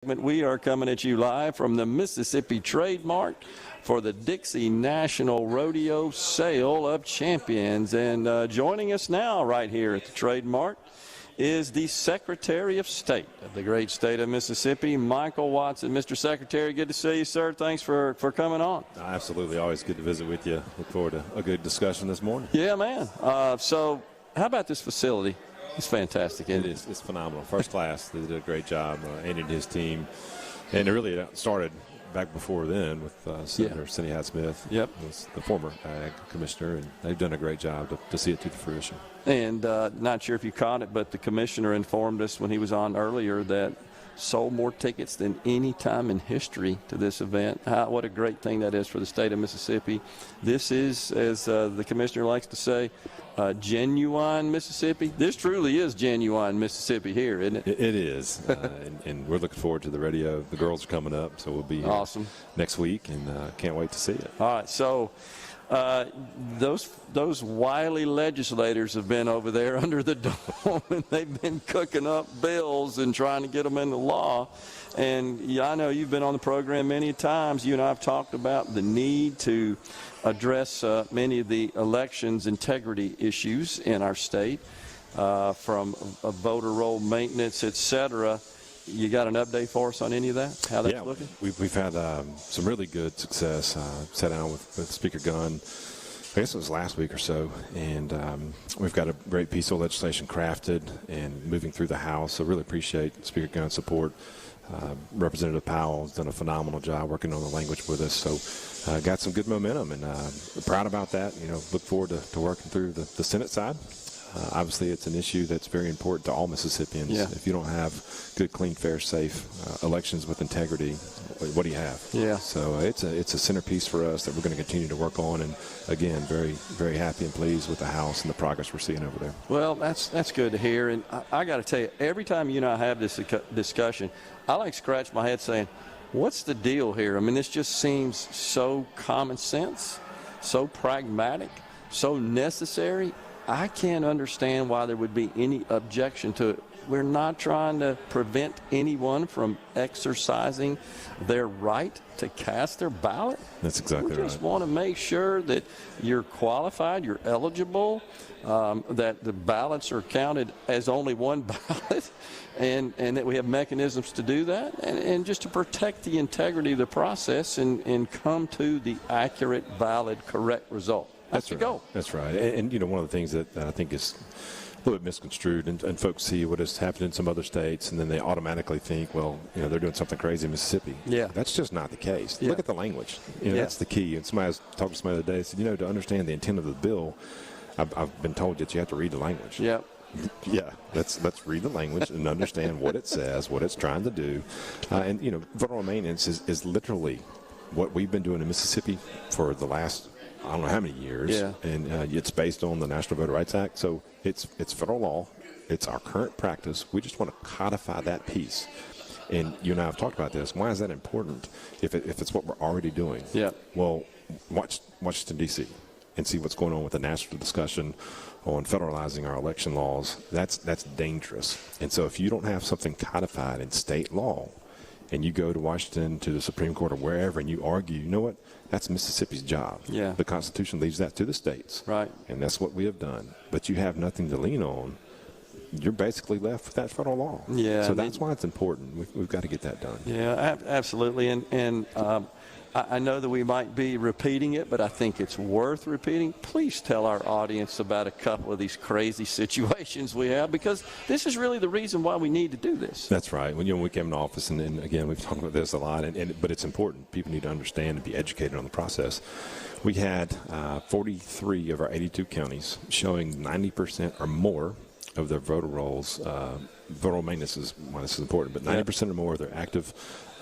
We are coming at you live from the Mississippi Trade Mart for the Dixie National Rodeo Sale of Champions. And joining us now right here at the Trade Mart is the Secretary of State of the great state of Mississippi, Michael Watson. Mr. Secretary, good to see you, sir. Thanks for coming on. Absolutely. Always good to visit with you. Look forward to a good discussion this morning. Yeah, man. So how about this facility? It's fantastic. It is. It's phenomenal. First class. They did a great job. Andy and his team. And it really started back before then with Senator Cindy Hyde-Smith. Yep. The former ag commissioner. And they've done a great job to see it to fruition. And not sure if you caught it, but the commissioner informed us when he was on earlier that sold more tickets than any time in history to this event. What a great thing that is for the state of Mississippi. This is, as the commissioner likes to say, genuine Mississippi. This truly is genuine Mississippi here, isn't it? It is. And we're looking forward to the rodeo. The girls are coming up, so we'll be here awesome next week, and can't wait to see it. All right, so those wily legislators have been over there under the dome, and they've been cooking up bills and trying to get them into law. And yeah, I know you've been on the program many times. You and I have talked about the need to address many of the elections integrity issues in our state, from voter roll maintenance, et cetera. You got an update for us on any of that? How that's looking? We've had some really good success. Sat down with Speaker Gunn, I guess it was last week or so, and we've got a great piece of legislation crafted and moving through the House. So really appreciate Speaker Gunn's support. Representative Powell has done a phenomenal job working on the language with us. So got some good momentum, and proud about that. You know, look forward to working through the Senate side. Obviously, it's an issue that's very important to all Mississippians. Yeah. If you don't have good, clean, fair, safe elections with integrity, what do you have? Yeah. So it's a centerpiece for us that we're going to continue to work on. And again, very, very happy and pleased with the House and the progress we're seeing over there. Well, that's good to hear. And I got to tell you, every time you and I have this discussion, I like scratch my head saying, what's the deal here? I mean, this just seems so common sense, so pragmatic, so necessary. I can't understand why there would be any objection to it. We're not trying to prevent anyone from exercising their right to cast their ballot. That's exactly right. We just want to make sure that you're qualified, you're eligible, that the ballots are counted as only one ballot, and that we have mechanisms to do that, and just to protect the integrity of the process and come to the accurate, valid, correct result. That's the goal. That's right. And, you know, one of the things that I think is a little bit misconstrued, and folks see what has happened in some other states, and then they automatically think, well, you know, they're doing something crazy in Mississippi. Yeah. That's just not the case. Yeah. Look at the language. You know, that's the key. And somebody was talking to somebody the other day, said, you know, to understand the intent of the bill, I've been told that you have to read the language. Yep. Yeah, let's read the language and understand what it says, what it's trying to do. And, you know, voter roll maintenance is literally what we've been doing in Mississippi for the last, I don't know how many years, and it's based on the National Voter Rights Act. So it's federal law. It's our current practice. We just want to codify that piece. And you and I have talked about this. Why is that important if it's what we're already doing? Yeah. Well, watch Washington, D.C. and see what's going on with the national discussion on federalizing our election laws. That's dangerous. And so if you don't have something codified in state law, and you go to Washington, to the Supreme Court, or wherever, and you argue, you know what? That's Mississippi's job. Yeah. The Constitution leaves that to the states. Right. And that's what we have done. But you have nothing to lean on. You're basically left with that federal law. Yeah. So that's why it's important. We've got to get that done. Yeah, absolutely. And I know that we might be repeating it, but I think it's worth repeating. Please tell our audience about a couple of these crazy situations we have, because this is really the reason why we need to do this. That's right. When we came into office, and again, we've talked about this a lot, but it's important. People need to understand and be educated on the process. We had 43 of our 82 counties showing 90% or more of their voter rolls. Voter roll maintenance is why this is important, but 90% or more of their active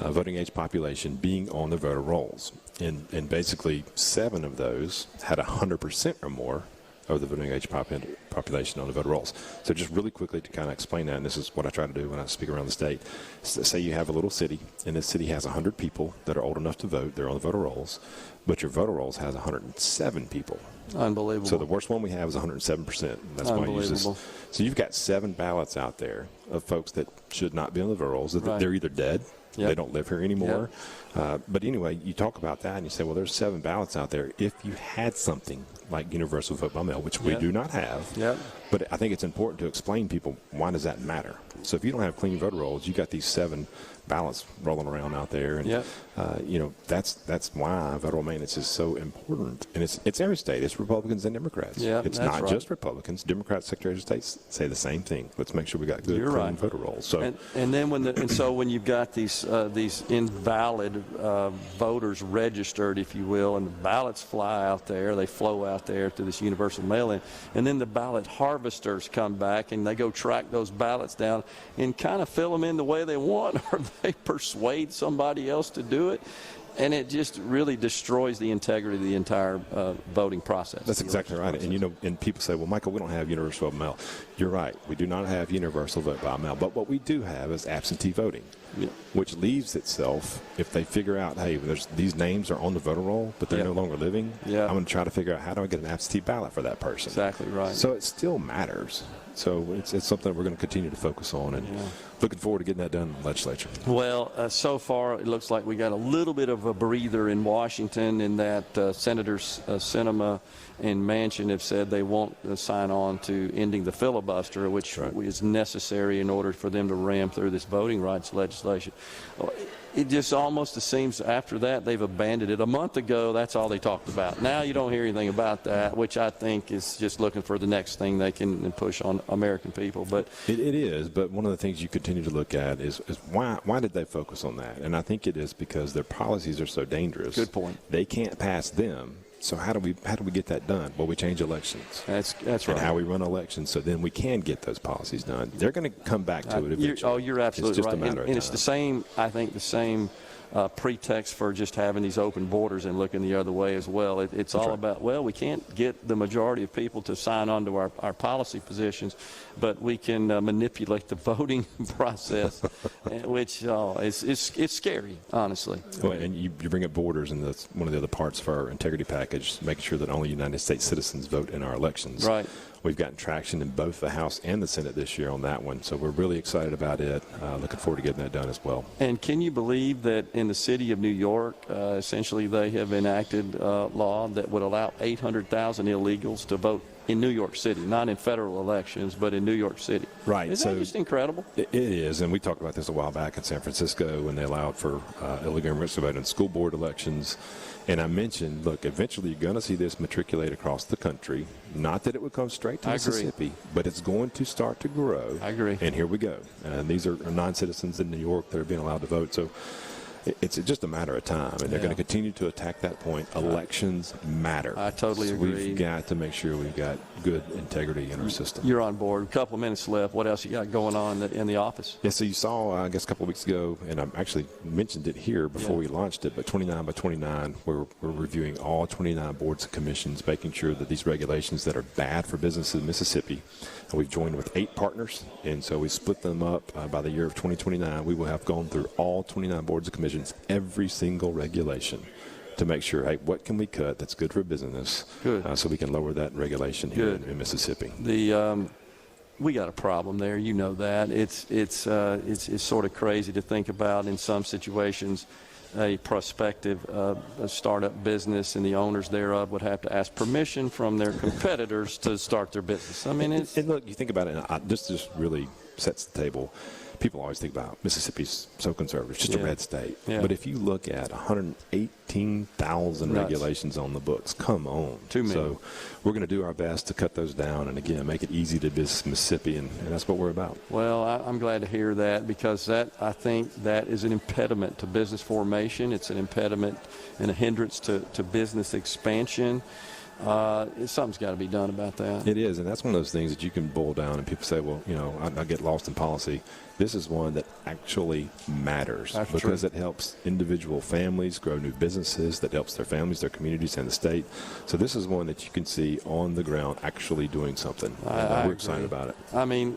voting age population being on the voter rolls. And basically 7 of those had 100% or more of the voting age population on the voter rolls. So just really quickly to kind of explain that, and this is what I try to do when I speak around the state. Say you have a little city, and this city has 100 people that are old enough to vote. They're on the voter rolls, but your voter rolls has 107 people. Unbelievable. So the worst one we have is 107%. That's why I use this. So you've got 7 ballots out there of folks that should not be on the voter rolls. They're either dead, They don't live here anymore. But anyway, you talk about that and you say, well, there's 7 ballots out there. If you had something like universal vote by mail, which we do not have, but I think it's important to explain to people, why does that matter? So if you don't have clean voter rolls, you got these 7 ballots rolling around out there, and you know, that's why voter roll maintenance is so important. And it's every state. It's Republicans and Democrats. It's not just Republicans. Democrats, Secretaries of State say the same thing. Let's make sure we got good clean voter rolls. So and then when you've got these invalid voters registered, if you will, and the ballots fly out there, they flow out there to this universal mail-in, and then the ballot harvesters come back and they go track those ballots down and kind of fill them in the way they want, or they persuade somebody else to do it, and it just really destroys the integrity of the entire voting process. That's exactly right. And you know, and people say, well, Michael, we don't have universal vote by mail. You're right. We do not have universal vote by mail. But what we do have is absentee voting, which leaves itself, if they figure out, hey, these names are on the voter roll, but they're no longer living, I'm going to try to figure out, how do I get an absentee ballot for that person? Exactly right. So it still matters. So it's something we're going to continue to focus on, and looking forward to getting that done in the legislature. Well, so far it looks like we got a little bit of a breather in Washington, in that Senators Sinema and Manchin have said they won't sign on to ending the filibuster, which is necessary in order for them to ram through this voting rights legislation. It just almost seems after that they've abandoned it. A month ago, that's all they talked about. Now you don't hear anything about that, which I think is just looking for the next thing they can push on American people. But it is. But one of the things you continue to look at is why did they focus on that? And I think it is because their policies are so dangerous. Good point. They can't pass them. So how do we get that done? Well, we change elections. That's right. And how we run elections, so then we can get those policies done. They're going to come back to it eventually. You're absolutely right. It's just a matter of time. And it's the same, I think, the same pretext for just having these open borders and looking the other way as well. It's all about, well, we can't get the majority of people to sign on to our policy positions, but we can manipulate the voting process, which it's scary, honestly. Well, and you bring up borders, and that's one of the other parts of our integrity package, making sure that only United States citizens vote in our elections. Right. We've gotten traction in both the House and the Senate this year on that one, so we're really excited about it. Looking forward to getting that done as well. And can you believe that in the city of New York, essentially they have enacted law that would allow 800,000 illegals to vote in New York City, not in federal elections, but in New York City. Right. Isn't that just incredible? It is, and we talked about this a while back in San Francisco when they allowed for illegal immigrants to vote in school board elections. And I mentioned, look, eventually you're going to see this matriculate across the country. Not that it would come straight to Mississippi, but it's going to start to grow. I agree. And here we go. And these are non-citizens in New York that are being allowed to vote. So it's just a matter of time, and they're going to continue to attack that point. Elections matter. I totally agree. We've got to make sure we've got good integrity in our system. You're on board. A couple of minutes left. What else you got going on in the office? Yeah, so you saw, I guess, a couple of weeks ago, and I actually mentioned it here before we launched it, but 29 by 29, we're reviewing all 29 boards and commissions, making sure that these regulations that are bad for businesses in Mississippi, and we've joined with 8 partners, and so we split them up. By the year of 2029, we will have gone through all 29 boards and commissions, every single regulation, to make sure, hey, what can we cut that's good for business, so we can lower that regulation here in Mississippi. We got a problem there. You know that. It's sort of crazy to think about in some situations. A prospective startup business and the owners thereof would have to ask permission from their competitors to start their business. I mean, it's... And look, you think about it, and this just really sets the table. People always think about Mississippi's so conservative, it's just a red state. Yeah. But if you look at 118,000 regulations on the books, come on. Too many. So we're going to do our best to cut those down and, again, make it easy to business Mississippi, and that's what we're about. Well, I'm glad to hear that, because I think that is an impediment to business formation. It's an impediment and a hindrance to business expansion. Something's got to be done about that. It is, and that's one of those things that you can boil down, and people say, well, you know, I get lost in policy. This is one that actually matters because it helps individual families grow new businesses, that helps their families, their communities, and the state. So this is one that you can see on the ground actually doing something. We're excited about it. I mean,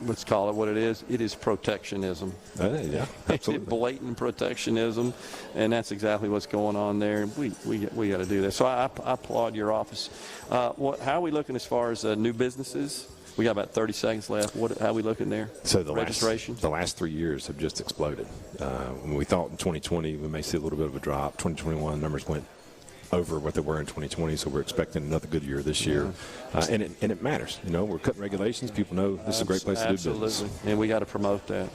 let's call it what it is. It is protectionism. Yeah, absolutely. Blatant protectionism, and that's exactly what's going on there. We got to do that. So I applaud your office. How are we looking as far as new businesses? We got about 30 seconds left. How are we looking there? So the registrations? last 3 years have just exploded. When we thought in 2020 we may see a little bit of a drop. 2021 numbers went over what they were in 2020, so we're expecting another good year this year. And it matters. You know, we're cutting regulations. People know this is a great place to do business. Absolutely, and we got to promote that.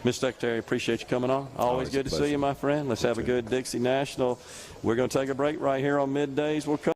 Mr. Secretary, appreciate you coming on. Always good to see you, my friend. Let's have a good Dixie National. We're going to take a break right here on Middays. We'll come.